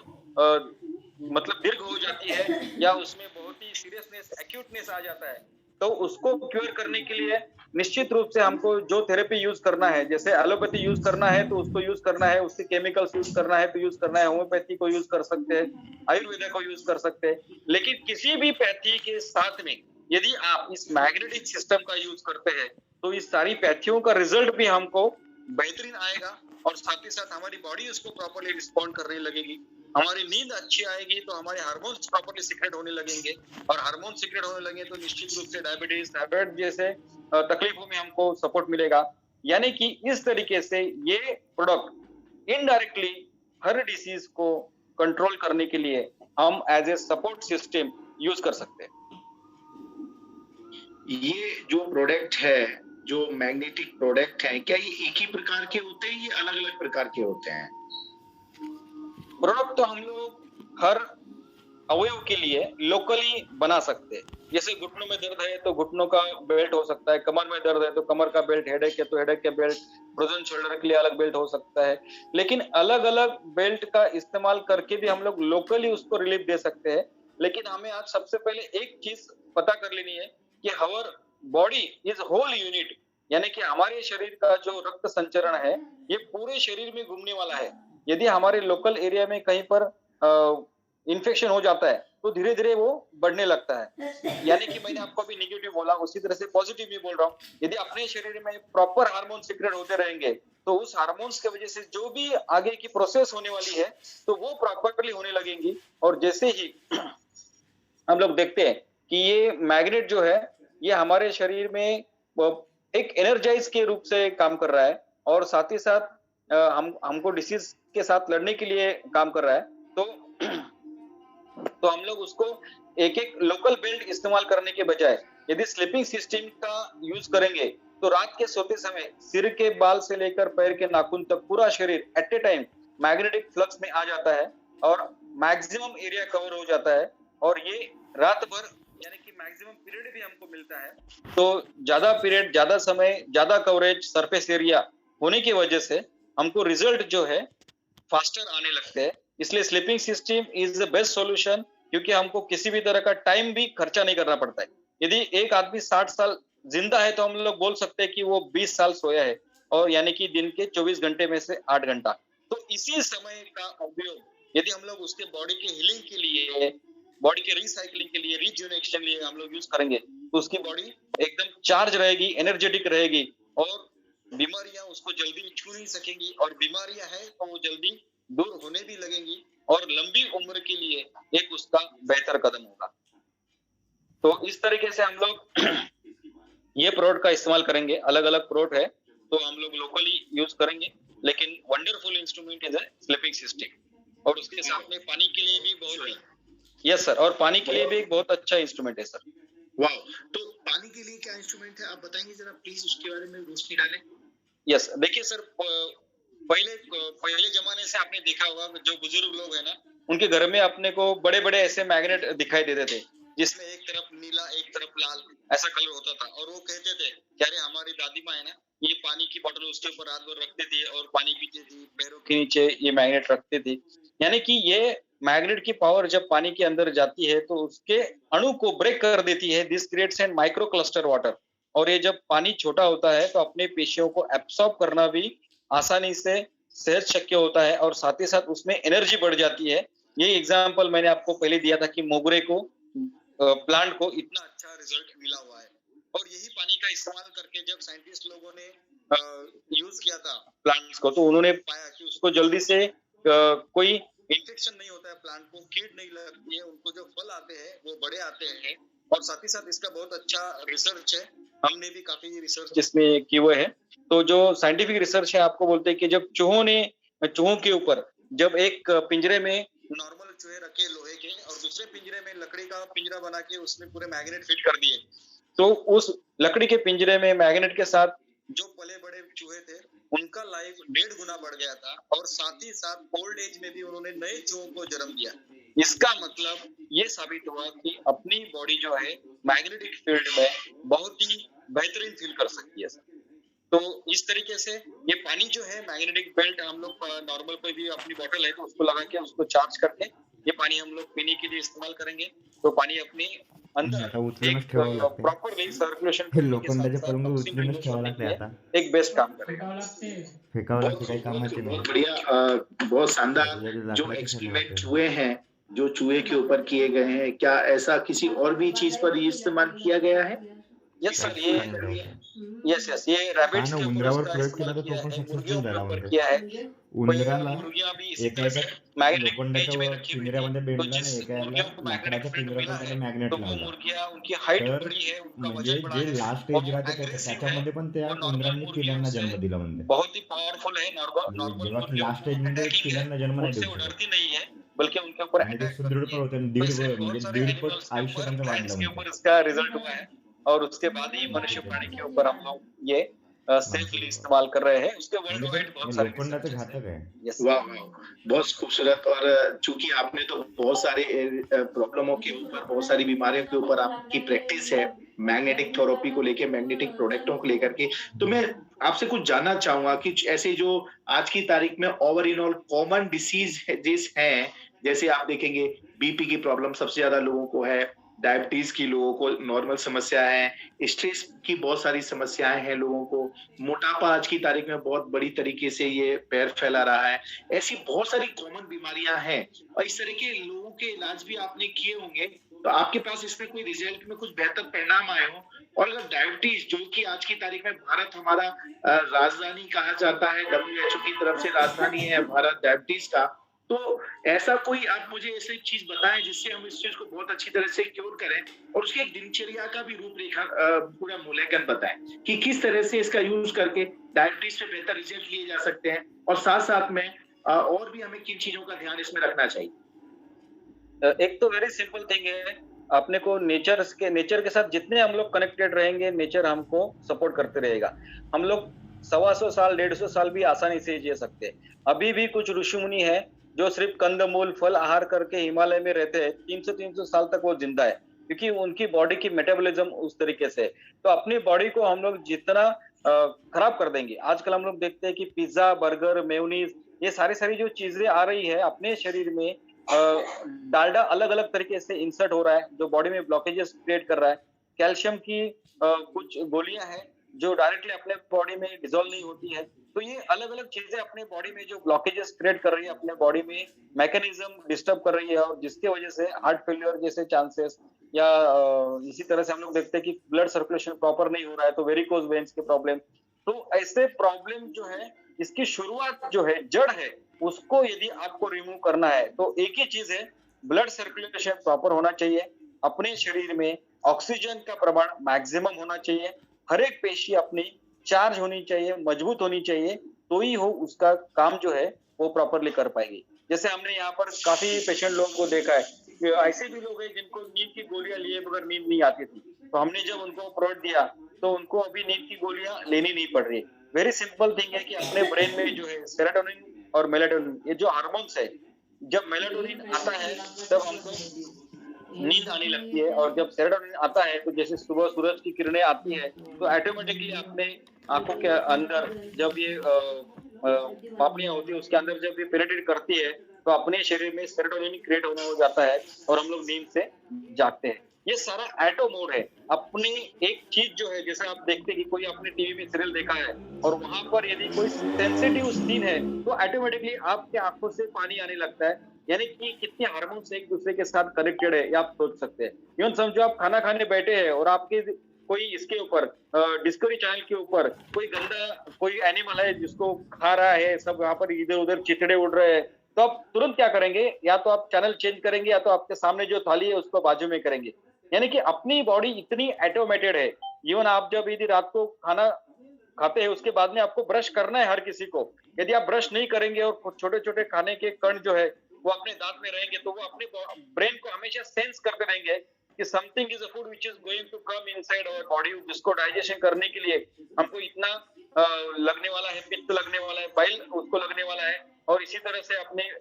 मतलब दीर्घ हो जाती है या उसमें बहुत ही सीरियसनेस एक्यूटनेस आ जाता है, तो उसको क्योर करने के लिए निश्चित रूप से हमको जो थेरेपी यूज करना है, जैसे एलोपैथी यूज करना है तो उसको यूज करना है, उसके केमिकल्स यूज करना है तो यूज करना है, होम्योपैथी को यूज कर सकते हैं, आयुर्वेदा को यूज कर सकते हैं। लेकिन किसी भी पैथी के साथ में यदि आप इस मैग्नेटिक सिस्टम का यूज करते हैं तो इस सारी पैथियों का रिजल्ट भी हमको बेहतरीन आएगा और साथ ही साथ हमारी बॉडी उसको प्रॉपरली रिस्पॉन्ड करने लगेगी। हमारी नींद अच्छी आएगी तो हमारे हार्मोन्स प्रॉपरली सीक्रेट होने लगेंगे और हार्मोन सीक्रेट होने लगे तो निश्चित रूप से डायबिटीज, थायराइड जैसे तकलीफों में हमको सपोर्ट मिलेगा। यानी कि इस तरीके से ये प्रोडक्ट इनडायरेक्टली हर डिसीज को कंट्रोल करने के लिए हम as a support system use कर सकते हैं। ये जो प्रोडक्ट है, जो मैग्नेटिक प्रोडक्ट है, क्या ये एक ही प्रकार के होते हैं, ये अलग अलग प्रकार के होते हैं? प्रोडक्ट तो हम लोग हर अवयव के लिए लोकली बना सकते हैं। जैसे घुटनों में दर्द है तो घुटनों का बेल्ट हो सकता है, कमर में दर्द है तो कमर का बेल्ट, हेडेक है तो हेडेक के बेल्ट, फ्रोजन शोल्डर के लिए अलग बेल्ट हो सकता है। लेकिन अलग अलग बेल्ट का इस्तेमाल करके भी हम लोग लोकली उसको रिलीफ दे सकते हैं। लेकिन हमें आज सबसे पहले एक चीज पता कर लेनी है कि our body is whole unit, यानी कि हमारे शरीर का जो रक्त संचरण है ये पूरे शरीर में घूमने वाला है। यदि हमारे लोकल एरिया में कहीं पर इन्फेक्शन हो जाता है तो धीरे धीरे वो बढ़ने लगता है। यानी कि मैंने आपको अभी नेगेटिव बोला, उसी तरह से पॉजिटिव भी बोल रहा हूँ। यदि अपने शरीर में प्रॉपर हार्मोन सीक्रेट होते रहेंगे तो उस हार्मोन्स की वजह से जो भी आगे की प्रोसेस होने वाली है तो वो प्रॉपरली होने लगेंगी। और जैसे ही हम लोग देखते हैं कि ये मैग्नेट जो है ये हमारे शरीर में एक एनर्जाइज के रूप से काम कर रहा है और साथ ही साथ हमको डिसीज के साथ लड़ने के लिए काम कर रहा है। तो हम लोग उसको एक एक लोकल बेल्ट इस्तेमाल करने के बजाय यदि स्लीपिंग सिस्टम का यूज करेंगे तो रात के सोते समय सिर के बाल से लेकर पैर के नाखून तक पूरा शरीर at a time magnetic flux में आ जाता है और मैक्सिमम एरिया कवर हो जाता है। और ये रात भर यानी कि मैक्सिमम पीरियड भी हमको मिलता है। तो ज्यादा पीरियड, ज्यादा समय, ज्यादा कवरेज, सरफेस एरिया होने की वजह से हमको रिजल्ट जो है फास्टर आने लगते हैं। इसलिए sleeping system is the best solution, क्योंकि हमको किसी भी तरह का टाइम भी खर्चा नहीं करना पड़ता है। यदि एक आदमी 60 साल जिंदा है तो हम लोग बोल सकते हैं कि वो 20 साल सोया है, और यानी कि दिन के 24 घंटे में से 8 घंटा। तो इसी समय का उपयोग यदि हम लोग उसके बॉडी के हीलिंग के लिए, बॉडी के रिसाइकलिंग के लिए, रिजुनेशन के लिए हम लोग यूज करेंगे तो उसकी बॉडी एकदम चार्ज रहेगी, एनर्जेटिक रहेगी और बीमारियां उसको जल्दी छू नहीं सकेंगी, और बीमारियां हैं तो वो जल्दी दूर होने भी लगेंगी और लंबी उम्र के लिए एक उसका बेहतर कदम होगा। तो इस तरीके से हम लोग ये प्रोडक्ट का इस्तेमाल करेंगे। अलग अलग प्रोडक्ट है तो हम लोग लोकली यूज करेंगे, लेकिन wonderful instrument is sleeping system. और उसके साथ में पानी के लिए भी बहुत, यस सर, और पानी के लिए भी एक बहुत अच्छा इंस्ट्रूमेंट है सर। वाह, तो पानी के लिए क्या इंस्ट्रूमेंट है आप बताएंगे जरा प्लीज, उसके बारे में रोशनी डालें। यस, देखिए सर, पहले जमाने से आपने देखा होगा जो बुजुर्ग लोग हैं ना, उनके घर में अपने को बड़े बड़े ऐसे मैग्नेट दिखाई देते थे जिसमें एक तरफ नीला एक तरफ लाल ऐसा कलर होता था, और वो कहते थे कि अरे हमारी दादी माँ है ना, ये पानी की बोतल उसके ऊपर रात भर रखती थी और पानी पीती थी, पैरों के नीचे ये मैग्नेट रखती थी। यानी कि ये मैग्नेट की पावर जब पानी के अंदर जाती है तो उसके अणु को ब्रेक कर देती है। This creates an micro cluster water. और ये जब पानी छोटा होता है तो अपने पेशियों को एब्सॉर्ब करना भी आसानी से सहज शक्य होता है, और साथ ही साथ उसमें एनर्जी बढ़ जाती है। ये एग्जांपल मैंने आपको पहले दिया था कि मोगरे को, प्लांट को इतना अच्छा रिजल्ट मिला हुआ है। और यही पानी का इस्तेमाल करके जब साइंटिस्ट लोगों ने यूज किया था प्लांट्स को, तो उन्होंने पाया कि उसको जल्दी से कोई इन्फेक्शन नहीं होता है प्लांट को, कीट नहीं लगती है, उनको जो फल आते हैं वो बड़े आते हैं। और साथ ही साथ इसका बहुत अच्छा रिसर्च है, हमने भी काफी रिसर्च इसमें किए हुए हैं। तो जो साइंटिफिक रिसर्च है आपको बोलते हैं कि जब चूहों के ऊपर जब एक पिंजरे में नॉर्मल चूहे रखे लोहे के और दूसरे पिंजरे में लकड़ी का पिंजरा बना के उसमें पूरे मैग्नेट फिट कर दिए, तो उस लकड़ी के पिंजरे में मैग्नेट के साथ जो पले बड़े चूहे थे उनका लाइफ 1.5 गुना बढ़ गया था, और साथ ही साथ ओल्ड एज में भी उन्होंने नए चूहों को जन्म दिया। इसका मतलब ये साबित हुआ कि अपनी बॉडी जो है मैग्नेटिक फील्ड में बहुत ही बेहतरीन फील कर सकती है। तो इस तरीके से ये पानी जो है मैग्नेटिक बेल्ट, हम लोग नॉर्मल कोई भी अपनी बोतल है तो उसको लगा के उसको चार्ज करके ये पानी हम लोग पीने के लिए इस्तेमाल करेंगे। तो पाणी अपनी अंदर एक प्रॉपर वे सर्कुलेशन लोखंडाच्या पलंग उचलूनच ठेवावं लागते आता, एक बेस्ट काम करेगा। फेकावं लागते, काही कामाचे नाही। बहुत बढ़िया, बहुत शानदार जो एक्सपेरिमेंट हुए हैं, जो चूहे के ऊपर किए गए हैं, क्या ऐसा किसी और भी चीज पर ये इस्तेमाल किया गया है? यस सर, ये रैबिट्स के ऊपर उंदरावर प्रयोग केला तर तो पण सक्सेसफुल झाला म्हणजे किया है। उंदराला एका लोखंडाच्या पिंजऱ्यामध्ये बेंडला नाही, एका लाकडाच्या पिंजऱ्यामध्ये त्याला मॅग्नेट लावला, तर म्हणजे जे लास्ट एज राहते त्याच्यामध्ये पण त्या उंदरांनी पिल्लांना जन्म दिला म्हणजे बहुत ही पावरफुल है। जेव्हा की लास्ट एज मध्ये पिल्लांना जन्म नाही देऊ शकत, डरती नहीं है, बल्कि उनके ऊपर आणि ते सुदृढ पण होते, म्हणजे 1.5 पट आयुष्य त्यांचं वाढलं इसके म्हणजे। ऊपर इसका रिजल्ट हुआ है, और उसके बाद ही मनुष्य प्राणी के ऊपर हम लोग ये सेफली इस्तेमाल कर रहे हैं। उसके वर्ल्ड वाइड बहुत सारे लोखंडाचं घातक है। वाह बहुत खूबसूरत। और चूंकि आपने तो बहुत सारे प्रॉब्लमों के ऊपर, बहुत सारी बीमारियों के ऊपर आपकी प्रैक्टिस है मैग्नेटिक थेरेपी को लेके, मैग्नेटिक प्रोडक्टों को लेकर के, तो मैं आपसे कुछ जानना चाहूंगा कि ऐसे जो आज की तारीख में ओवरऑल कॉमन डिसीज हैं, जैसे आप देखेंगे बीपी की प्रॉब्लम सबसे ज्यादा लोगों को है, डायबिटीज की लोगों को नॉर्मल समस्या है, स्ट्रेस की बहुत सारी समस्याएं हैं लोगों को, मोटापा आज की तारीख में बहुत बड़ी तरीके से ये पैर फैला रहा है, ऐसी बहुत सारी कॉमन बीमारियां हैं। और इस तरह के लोगों के इलाज भी आपने किए होंगे, तो आपके पास इसमें कोई रिजल्ट में कुछ बेहतर परिणाम आए हो? और अगर डायबिटीज, जो कि आज की तारीख में भारत हमारा राजधानी कहा जाता है, WHO की तरफ से राजधानी है भारत डायबिटीज का, तो ऐसा कोई आप मुझे ऐसी चीज बताएं जिससे हम इस चीज को बहुत अच्छी तरह से क्योर करें, और उसकी एक दिनचर्या का भी रूपरेखा पूरा मूल्यांकन बताएं कि किस तरह से इसका यूज करके डायबिटीज पे बेहतर रिजल्ट लिए जा सकते हैं, और साथ साथ में और भी हमें किन चीजों का ध्यान इसमें रखना चाहिए। एक तो वेरी सिंपल थिंग है, अपने को नेचर के साथ जितने हम लोग कनेक्टेड रहेंगे, नेचर हमको सपोर्ट करते रहेगा। हम लोग 125 साल 150 साल भी आसानी से जी सकते हैं। अभी भी कुछ ऋषि मुनि है जो सिर्फ कंदमूल फल आहार करके हिमालय में रहते हैं, 300 साल तक वो जिंदा है, क्योंकि उनकी बॉडी की मेटाबॉलिज्म उस तरीके से। तो अपनी बॉडी को हम लोग जितना खराब कर देंगे, आजकल हम लोग देखते हैं कि पिज्जा, बर्गर, मेयोनीज, ये सारी जो चीजें आ रही है अपने शरीर में, डालडा अलग अलग तरीके से इंसर्ट हो रहा है जो बॉडी में ब्लॉकेजेस क्रिएट कर रहा है। कैल्शियम की कुछ गोलियां हैं जो डायरेक्टली अपने बॉडी में डिसॉल्व नहीं होती है। तो ये अलग अलग चीजें अपने बॉडी में जो ब्लॉकेजेस क्रिएट कर रही है, अपने बॉडी में मैकेनिज्म डिस्टर्ब कर रही है, और जिसके वजह से हार्ट फेलियर जैसे चांसेस, या इसी तरह से हम लोग देखते हैं कि ब्लड सर्कुलेशन प्रॉपर नहीं हो रहा है तो वेरिकोज वेन्स के प्रॉब्लम। तो ऐसे प्रॉब्लम जो है, इसकी शुरुआत जो है, जड़ है, उसको यदि आपको रिमूव करना है तो एक ही चीज है, ब्लड सर्कुलेशन प्रॉपर होना चाहिए, अपने शरीर में ऑक्सीजन का प्रमाण मैक्सिमम होना चाहिए, हर एक पेशी अपनी चार्ज होनी चाहिए, मजबूत होनी चाहिए, तो ही हो उसका काम जो है वो प्रॉपरली कर पाएगी। जैसे हमने यहाँ पर काफी पेशेंट लोगों को देखा है कि ऐसे भी लोग हैं जिनको नींद की गोलियां लिए बगैर नींद नहीं आती थी, तो हमने जब उनको प्रोवाइड दिया तो उनको अभी नींद की गोलियां लेनी नहीं पड़ रही। वेरी सिंपल थिंग है कि अपने ब्रेन में जो है सेरोटोनिन और मेलाटोनिन, ये जो हार्मोन्स है, जब मेलाटोनिन आता है तब हमको नींद आने लगती है, और जब सेरोटोनिन आता है तो जैसे सुबह सूरज की किरणें आती है तो ऑटोमेटिकली अपने आंखों के अंदर जब ये पापड़ियां होती है उसके अंदर जब ये पेनिट्रेट करती है तो अपने शरीर में सेरोटोनिन क्रिएट होना हो जाता है और हम लोग नींद से जागते हैं। ये सारा एटो मोड है। अपनी एक चीज जो है, जैसे आप देखते हैं कि कोई आपने टीवी में सीरियल देखा है और वहां पर यदि कोई सेंसिटिव सीन है तो ऑटोमेटिकली आपके आंखों से पानी आने लगता है, यानी कि कितने हार्मोन्स एक दूसरे के साथ कनेक्टेड है, ये आप सोच सकते हैं। यूं समझो आप खाना खाने बैठे हैं और आपके कोई इसके ऊपर डिस्कवरी चैनल के ऊपर कोई गंदा कोई एनिमल है जिसको खा रहा है, सब वहां पर इधर उधर चितड़े उड़ रहे हैं, तो आप तुरंत क्या करेंगे, या तो आप चैनल चेंज करेंगे या तो आपके सामने जो थाली है उसको बाजू में करेंगे। यानी कि अपनी बॉडी इतनी ऑटोमेटेड है। इवन आप जब यदि रात को खाना खाते हैं उसके बाद में आपको ब्रश करना है हर किसी को। यदि आप ब्रश नहीं करेंगे और छोटे छोटे खाने के कण जो है वो अपने दांत में रहेंगे तो वो अपने ब्रेन को हमेशा सेंस करते रहेंगे कि something is a food which is going to come inside our body, जिसको डाइजेशन करने के लिए हमको इतना लगने वाला है, पित्त लगने वाला है, बाइल उसको लगने वाला है, और इसी तरह से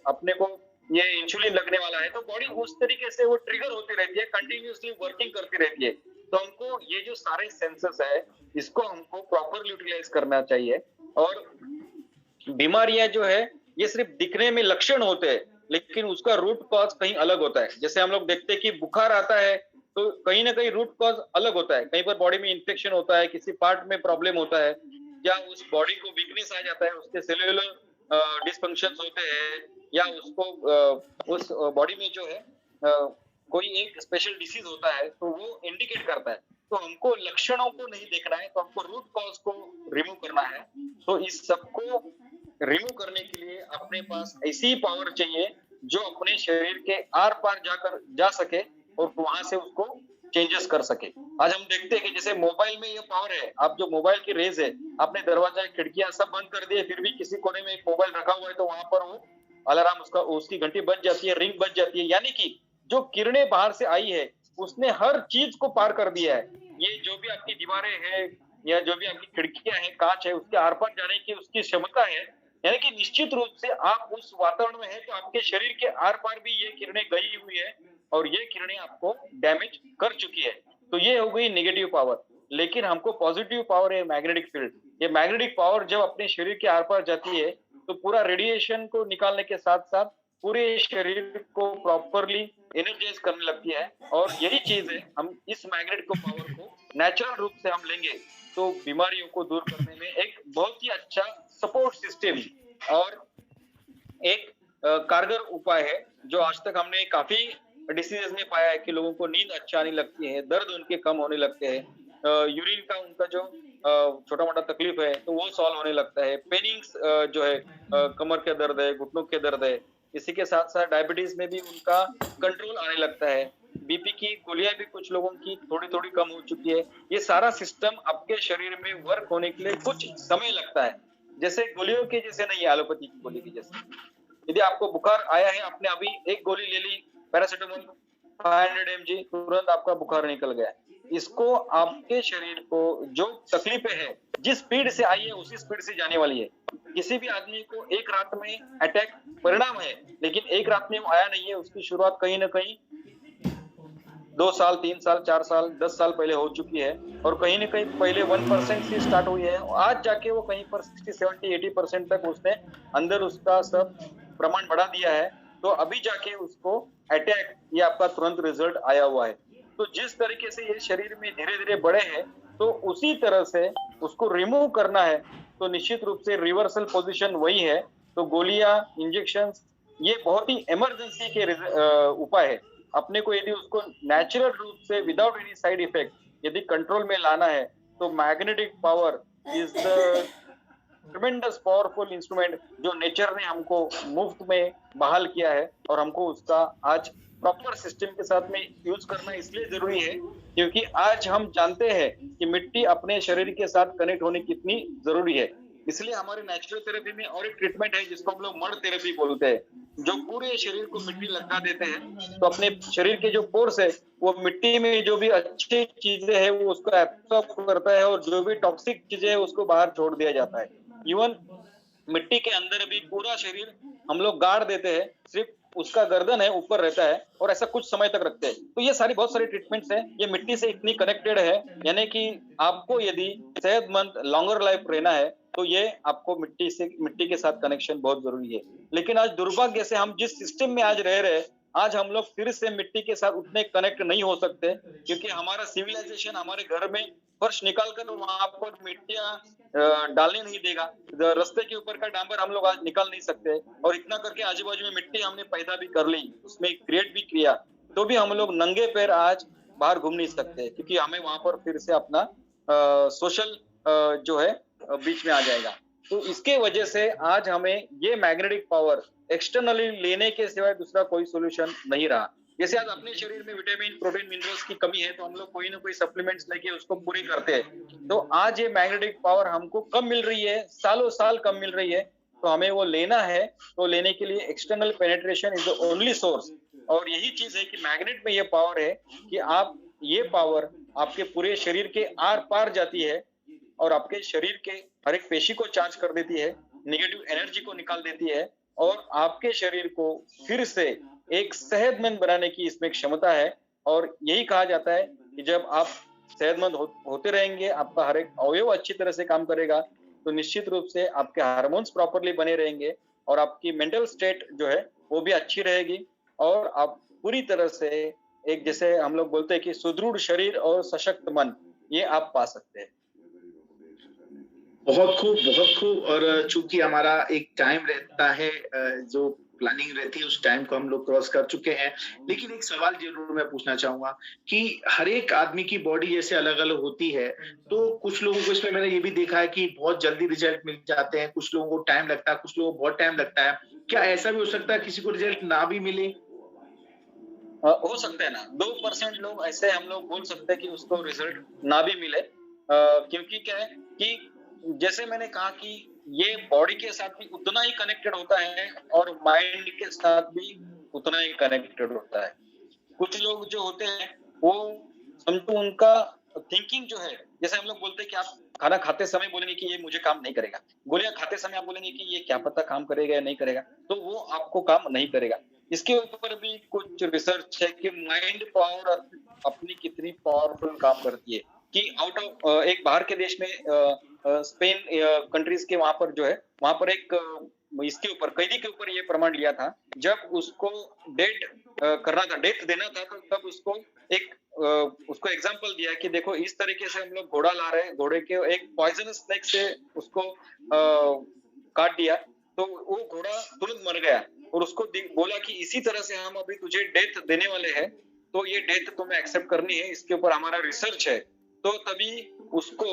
अपने को ये इंसुलिन लगने वाला है। तो बॉडी उस तरीके से वो ट्रिगर होती रहती है, कंटिन्यूअसली वर्किंग करती रहती है। तो हमको ये जो सारे सेंसर्स है इसको हमको प्रॉपरली यूटिलाइज करना चाहिए। और बीमारियां जो है ये सिर्फ दिखने में लक्षण होते हैं, लेकिन उसका रूट कॉज कहीं अलग होता है। जैसे हम लोग देखते हैं कि बुखार आता है तो कहीं ना कहीं रूट कॉज अलग होता है, कहीं पर बॉडी में इन्फेक्शन होता है, किसी पार्ट में प्रॉब्लम होता है, या उस बॉडी को वीकनेस आ जाता है, उसके सेलुलर डिस्फंक्शंस होते हैं, या उसको उस बॉडी में जो है कोई एक स्पेशल डिसीज होता है तो वो इंडिकेट करता है। तो हमको लक्षणों को नहीं देखना है, तो हमको रूट कॉज को रिमूव करना है। तो इस सबको रिमूव करने के लिए अपने पास ऐसी पावर चाहिए जो अपने शरीर के आर पार जा सके और वहां से उसको चेंजेस कर सके। आज हम देखते हैं कि जैसे मोबाइल में ये पावर है, आप जो मोबाइल की रेज है, आपने दरवाजा खिड़कियां सब बंद कर दिए, फिर भी किसी कोने में एक मोबाइल रखा हुआ है तो वहां पर वो अलार्म उसकी घंटी बज जाती है, रिंग बज जाती है। यानी कि जो किरणें बाहर से आई है उसने हर चीज को पार कर दिया है। ये जो भी आपकी दीवारें हैं या जो भी आपकी खिड़कियां हैं, कांच है, उसके आर पार जाने की उसकी क्षमता है। यानी कि निश्चित रूप से आप उस वातावरण में है तो आपके शरीर के आर पार भी ये किरणें गई हुई है और ये किरणें आपको डैमेज कर चुकी है। तो ये हो गई नेगेटिव पावर। लेकिन हमको पॉजिटिव पावर है मैग्नेटिक फील्ड। ये मैग्नेटिक पावर जब अपने शरीर के आर पार जाती है तो पूरा रेडिएशन को निकालने के साथ साथ पूरे शरीर को प्रॉपरली एनर्जाइज करने लगती है। और यही चीज है, हम इस मैग्नेटिक पावर को नेचुरल रूप से हम लेंगे तो बीमारियों को दूर करने में एक बहुत ही अच्छा सपोर्ट सिस्टम और एक कारगर उपाय है, जो आज तक हमने काफी डिसीजेस में पाया है कि लोगों को नींद अच्छा आने लगती है, दर्द उनके कम होने लगते हैं, यूरिन का उनका जो छोटा मोटा तकलीफ है तो वो सॉल्व होने लगता है, पेनिंग्स जो है कमर के दर्द है, घुटनों के दर्द है, इसी के साथ साथ डायबिटीज में भी उनका कंट्रोल आने लगता है, बीपी की गोलियां भी कुछ लोगों की थोड़ी थोड़ी कम हो चुकी है। ये सारा सिस्टम आपके शरीर में वर्क होने के लिए कुछ समय लगता है, जैसे गोलियों के जैसे नहीं, एलोपैथी की गोली की जैसे। यदि आपको बुखार आया है, आपने अभी एक गोली ले ली पैरासिटामोल 500 mg, तुरंत आपका बुखार निकल गया। इसको आपके शरीर को जो तकलीफें है जिस स्पीड से आई है उसी स्पीड से जाने वाली है। किसी भी आदमी को एक रात में अटैक परिणाम है, लेकिन एक रात में वो आया नहीं है, उसकी शुरुआत कहीं ना कहीं 2 साल 3 साल 4 साल 10 साल पहले हो चुकी है, और कहीं ना कहीं पहले 1% से स्टार्ट हुई है, आज जाके वो कहीं पर 60 70 80% तक उसने अंदर उसका सब प्रमाण बढ़ा दिया है। तो अभी जाके उसको अटैक ये आपका तुरंत रिजल्ट आया हुआ है। तो जिस तरीके से ये शरीर में धीरे धीरे बढ़े हैं तो उसी तरह से उसको रिमूव करना है। तो निश्चित रूप से रिवर्सल पोजीशन वही है। तो गोलियां, इंजेक्शन ये बहुत ही इमरजेंसी के उपाय है। अपने को यदि उसको नेचुरल रूप से विदाउट एनी साइड इफेक्ट यदि कंट्रोल में लाना है तो magnetic power is the ट्रेमेंडस powerful instrument जो नेचर ने हमको मुफ्त में बहाल किया है, और हमको उसका आज प्रॉपर सिस्टम के साथ में यूज करना इसलिए जरूरी है क्योंकि आज हम जानते हैं कि मिट्टी अपने शरीर के साथ कनेक्ट होने कितनी जरूरी है। इसलिए हमारे नेचुरल थेरेपी में और एक ट्रीटमेंट है जिसको हम लोग मड थेरेपी बोलते हैं, जो पूरे शरीर को मिट्टी लगा देते हैं। तो अपने शरीर के जो पोर्स है वो मिट्टी में जो भी अच्छी चीजें है वो उसको एब्सॉर्ब करता है और जो भी टॉक्सिक चीजें है उसको बाहर छोड़ दिया जाता है। इवन मिट्टी के अंदर भी पूरा शरीर हम लोग गाड़ देते हैं, सिर्फ उसका गर्दन है ऊपर रहता है और ऐसा कुछ समय तक रखते हैं। तो ये सारी बहुत सारी ट्रीटमेंट्स हैं, ये मिट्टी से इतनी कनेक्टेड है। यानी कि आपको यदि सेहतमंद लॉन्गर लाइफ रहना है तो ये आपको मिट्टी के साथ कनेक्शन बहुत जरूरी है। लेकिन आज दुर्भाग्य से हम जिस सिस्टम में आज रह रहे हैं, आज हम लोग फिर से मिट्टी के साथ उतने कनेक्ट नहीं हो सकते क्योंकि हमारा सिविलाइजेशन हमारे घर में फर्श निकाल कर वहां पर मिट्टियां डालने नहीं देगा। रास्ते के ऊपर का डांबर हम लोग आज निकाल नहीं सकते, और इतना करके आजू बाजू में मिट्टी हमने पैदा भी कर ली, उसमें क्रिएट भी किया, तो भी हम लोग नंगे पैर आज बाहर घूम नहीं सकते क्योंकि हमें वहां पर फिर से अपना सोशल जो है बीच में आ जाएगा। तो इसके वजह से आज हमें ये मैग्नेटिक पावर एक्सटर्नली लेने के सिवाय दूसरा कोई सोल्यूशन नहीं रहा। जैसे आज अपने शरीर में विटामिन, प्रोटीन, मिनरल्स की कमी है, तो हम लोग कोई ना कोई सप्लीमेंट्स लेके उसको पूरी करते हैं। तो आज ये मैग्नेटिक पावर हमको कम मिल रही है, सालों साल कम मिल रही है, तो हमें वो लेना है। तो लेने के लिए external penetration is the only source. और यही चीज है कि मैग्नेट में ये पावर है कि आप ये पावर आपके पूरे शरीर के आर पार जाती है और आपके शरीर के हर एक पेशी को चार्ज कर देती है, निगेटिव एनर्जी को निकाल देती है और आपके शरीर को फिर से एक सेहतमंद बनाने की इसमें क्षमता है। और यही कहा जाता है कि जब आप सेहतमंद होते रहेंगे, आपका हर एक अवयव अच्छी तरह से काम करेगा, तो निश्चित रूप से आपके हार्मोन्स प्रॉपरली बने रहेंगे और आपकी मेंटल स्टेट जो है वो भी अच्छी रहेगी और आप पूरी तरह से एक, जैसे हम लोग बोलते हैं कि सुदृढ़ शरीर और सशक्त मन, ये आप पा सकते हैं। बहुत खूब, बहुत खूब। और चूंकि हमारा एक टाइम रहता है, जो प्लानिंग रहती है, उस टाइम को हम लोग क्रॉस कर चुके हैं। लेकिन एक सवाल जरूर मैं पूछना चाहूंगा कि हर एक आदमी की बॉडी जैसे अलग अलग होती है, तो कुछ लोगों को, इसमें मैंने ये भी देखा है कि बहुत जल्दी रिजल्ट मिल जाते हैं, कुछ लोगों को टाइम लगता है, कुछ लोगों को बहुत टाइम लगता है। क्या ऐसा भी हो सकता है किसी को रिजल्ट ना भी मिले? हो सकता है ना, 2% लोग ऐसे हम लोग बोल सकते हैं कि उसको रिजल्ट ना भी मिले, क्योंकि क्या है कि जैसे मैंने कहा कि ये बॉडी के साथ भी उतना ही कनेक्टेड होता है और माइंड के साथ भी उतना ही कनेक्टेड होता है। कुछ लोग जो होते हैं वो समझो उनका थिंकिंग जो है, जैसे हम लोग बोलते हैं कि आप खाना खाते समय बोलेंगे कि ये मुझे काम नहीं करेगा, गोलियां खाते समय आप बोलेंगे कि ये क्या पता काम करेगा या नहीं करेगा, तो वो आपको काम नहीं करेगा। इसके ऊपर भी कुछ रिसर्च है कि माइंड पावर अपनी कितनी पावरफुल काम करती है। कि आउट ऑफ एक बाहर के देश में स्पेन कंट्रीज के वहां पर जो है, वहां पर एक इसके ऊपर कैदी के ऊपर ये प्रमाण लिया था, जब उसको डेथ करना था, डेथ देना था, तो तब उसको एक उसको एग्जांपल दिया कि देखो इस तरीके से हम लोग घोड़ा ला रहे हैं, घोड़े के एक पॉइजनस स्नेक से उसको काट दिया तो वो घोड़ा तुरंत मर गया और उसको बोला कि इसी तरह से हम अभी तुझे डेथ देने वाले हैं, तो ये डेथ तुम्हें एक्सेप्ट करनी है, इसके ऊपर हमारा रिसर्च है। तो तभी उसको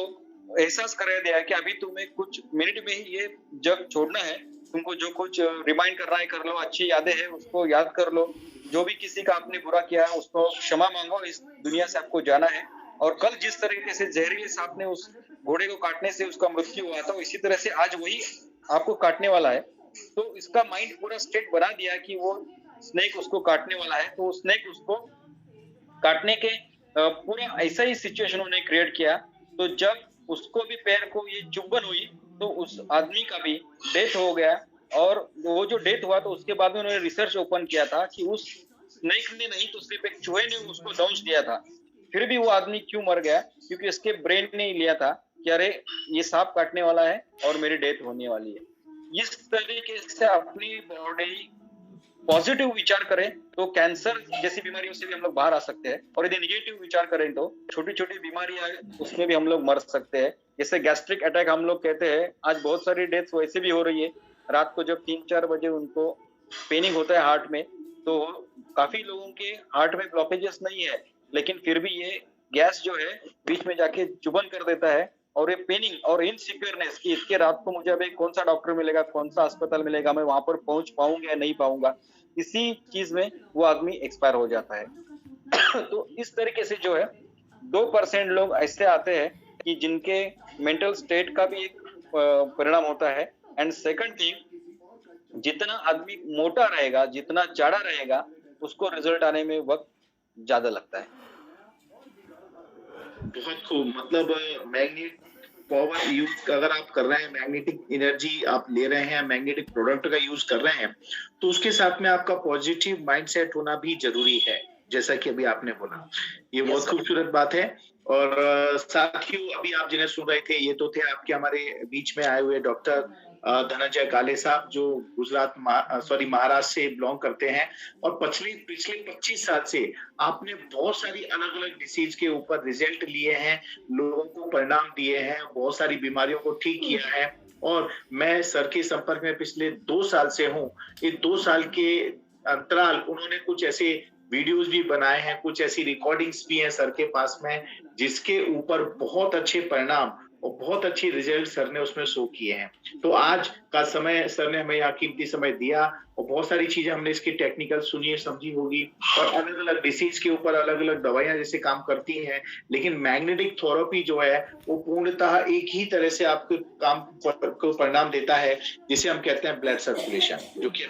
एहसास कराया दिया कि अभी तुम्हें कुछ मिनट में ही ये जग छोड़ना है, तुमको जो कुछ रिमाइंड करना है कर लो, अच्छी यादें हैं उसको याद कर लो, जो भी किसी का आपने बुरा किया है उसको क्षमा मांगो, इस दुनिया से आपको जाना है। और कल जिस तरीके से जहरीले सांप ने उस घोड़े को काटने से उसका मृत्यु हुआ था, इसी तरह से आज वही आपको काटने वाला है। तो इसका माइंड पूरा स्टेट बना दिया कि वो स्नेक उसको काटने वाला है, तो स्नेक उसको काटने के पूरा ऐसा ही सिचुएशन उन्होंने क्रिएट किया। तो जब उसको भी पैर को ये चुभन हुई तो उस आदमी का भी डेथ हो गया। और वो जो डेथ हुआ तो उसके बाद में उन्होंने रिसर्च ओपन किया था कि उस स्नेक ने नहीं तो सिर्फ एक चूहे ने उसको डॉन्च दिया था, फिर भी वो आदमी क्यों मर गया? क्योंकि उसके ब्रेन ने ही लिया था कि अरे ये सांप काटने वाला है और मेरी डेथ होने वाली है। इस तरीके से अपनी बॉडी पॉजिटिव विचार करें तो कैंसर जैसी बीमारियों से भी हम लोग बाहर आ सकते हैं, और यदि निगेटिव विचार करें तो छोटी छोटी बीमारियां उसमें भी हम लोग मर सकते हैं। जैसे गैस्ट्रिक अटैक हम लोग कहते हैं, आज बहुत सारी डेथ्स वैसे भी हो रही है। रात को जब 3-4 बजे उनको पेनिंग होता है हार्ट में, तो काफी लोगों के हार्ट में ब्लॉकेजेस नहीं है, लेकिन फिर भी ये गैस जो है बीच में जाके चुभन कर देता है और ये पेनिंग और इनसिक्योरनेस कि इसके रात को मुझे अभी कौन सा डॉक्टर मिलेगा, कौन सा अस्पताल मिलेगा, मैं वहां पर पहुंच पाऊंगा या नहीं पाऊंगा, इसी चीज में वो आदमी एक्सपायर हो जाता है। तो इस तरीके से जो है 2% लोग ऐसे आते हैं कि जिनके मेंटल स्टेट का भी एक परिणाम होता है। एंड सेकंड थिंग, जितना आदमी मोटा रहेगा, जितना चाड़ा रहेगा, उसको रिजल्ट आने में वक्त ज्यादा लगता है। बहुत खूब। मतलब मैग्नेट पावर यूज अगर आप कर रहे हैं, मैग्नेटिक एनर्जी आप ले रहे हैं, मैग्नेटिक प्रोडक्ट का यूज कर रहे हैं, तो उसके साथ में आपका पॉजिटिव माइंडसेट होना भी जरूरी है, जैसा कि अभी आपने बोला। ये बहुत खूबसूरत बात है। और साथियों, अभी आप जिन्हें सुन रहे थे, ये तो थे आपके हमारे बीच में आए हुए डॉक्टर धनंजय काले साहब, जो गुजरात महाराष्ट्र से बिलोंग करते हैं। और पिछले 25 साल से आपने बहुत सारी अलग अलग डिसीज के ऊपर रिजल्ट लिए हैं, लोगों को परिणाम दिए हैं, बहुत सारी बीमारियों को ठीक किया है। और मैं सर के संपर्क में पिछले 2 साल से हूँ। ये 2 साल के अंतराल उन्होंने कुछ ऐसे वीडियोस भी बनाए हैं, कुछ ऐसी रिकॉर्डिंग्स भी हैं सर के पास में, जिसके ऊपर बहुत अच्छे परिणाम और बहुत अच्छे रिजल्ट सर ने उसमें शो किए हैं। तो आज का समय सर ने हमें यहाँ कीमती समय दिया और बहुत सारी चीजें हमने इसकी टेक्निकल सुनी समझी होगी और अलग अलग डिसीज के ऊपर अलग अलग दवाइयां जैसे काम करती हैं, लेकिन मैग्नेटिक थेरेपी जो है वो पूर्णतः एक ही तरह से आपके काम को परिणाम देता है, जिसे हम कहते हैं ब्लड सर्कुलेशन, जो कि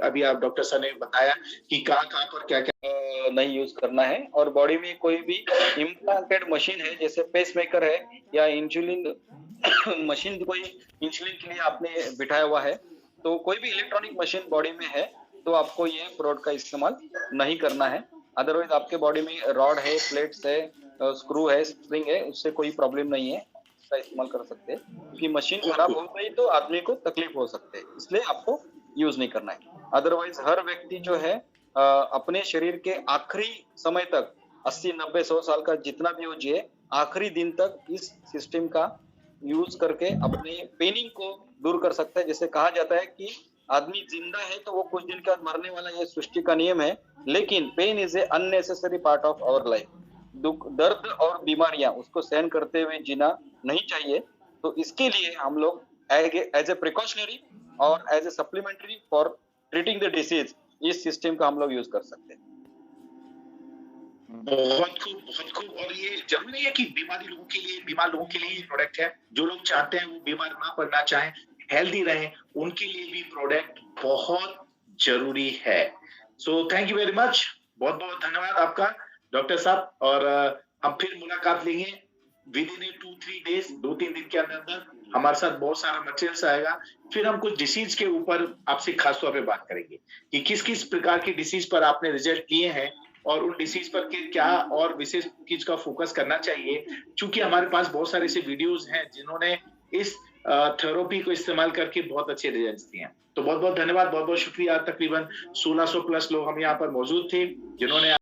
अभी आप डॉक्टर सर ने बताया कि कहाँ पर क्या क्या नहीं यूज करना है। और बॉडी में कोई भी इम्प्लांटेड मशीन है जैसे पेसमेकर है या इंसुलिन मशीन, कोई इंसुलिन के लिए आपने बिठाया हुआ है, तो कोई भी इलेक्ट्रॉनिक मशीन बॉडी में है तो आपको ये प्रोडक्ट का इस्तेमाल नहीं करना है। अदरवाइज आपके बॉडी में रॉड है, प्लेट्स है, स्क्रू है, स्प्रिंग है, उससे कोई प्रॉब्लम नहीं है, इसका इस्तेमाल कर सकते हैं। क्योंकि मशीन खराब हो गई तो आदमी को तकलीफ हो सकती है, इसलिए आपको यूज नहीं करना है। अदरवाइज हर व्यक्ति जो है अपने शरीर के आखिरी समय तक 80, 90, 100 साल का जितना भी हो जिए, आखिरी दिन तक इस सिस्टम का यूज करके अपने पेनिंग को दूर कर सकता है। जैसे कहा जाता है कि आदमी जिंदा है तो वो कुछ दिन के बाद मरने वाला, ये सृष्टि का नियम है, लेकिन pain is a unnecessary part of our life. दुख, दर्द और बीमारियां उसको सहन करते हुए जीना नहीं चाहिए। तो इसके लिए हम लोग एज ए प्रिकॉशनरी और as a supplementary for treating the disease इस सिस्टम का हम लोग यूज कर सकते हैं। बहुत खूब, बहुत खूब। और ये जरूरी नहीं है कि बीमार लोगों के लिए ये प्रोडक्ट है। जो लोग चाहते हैं वो बीमार ना पड़ना चाहें, हेल्दी रहें, उनके लिए भी प्रोडक्ट बहुत जरूरी है। So thank you very much, बहुत बहुत धन्यवाद आपका डॉक्टर साहब। और हम फिर मुलाकात लेंगे विद इन 2-3 डेज, 2-3 दिन के अंदर हमारे साथ बहुत सारा मटेरियल्स आएगा। फिर हम कुछ डिसीज के ऊपर आपसे खास तौर पे बात करेंगे कि किस किस प्रकार की डिसीज पर आपने रिजल्ट लिए हैं और उन डिसीज पर क्या और विशेष चीज का फोकस करना चाहिए। क्योंकि हमारे पास बहुत सारे ऐसे वीडियोस हैं जिन्होंने इस थेरेपी को इस्तेमाल करके बहुत अच्छे रिजल्ट्स दिए हैं। तो बहुत बहुत धन्यवाद, बहुत बहुत शुक्रिया। तकरीबन 1600 प्लस लोग हम यहाँ पर मौजूद थे जिन्होंने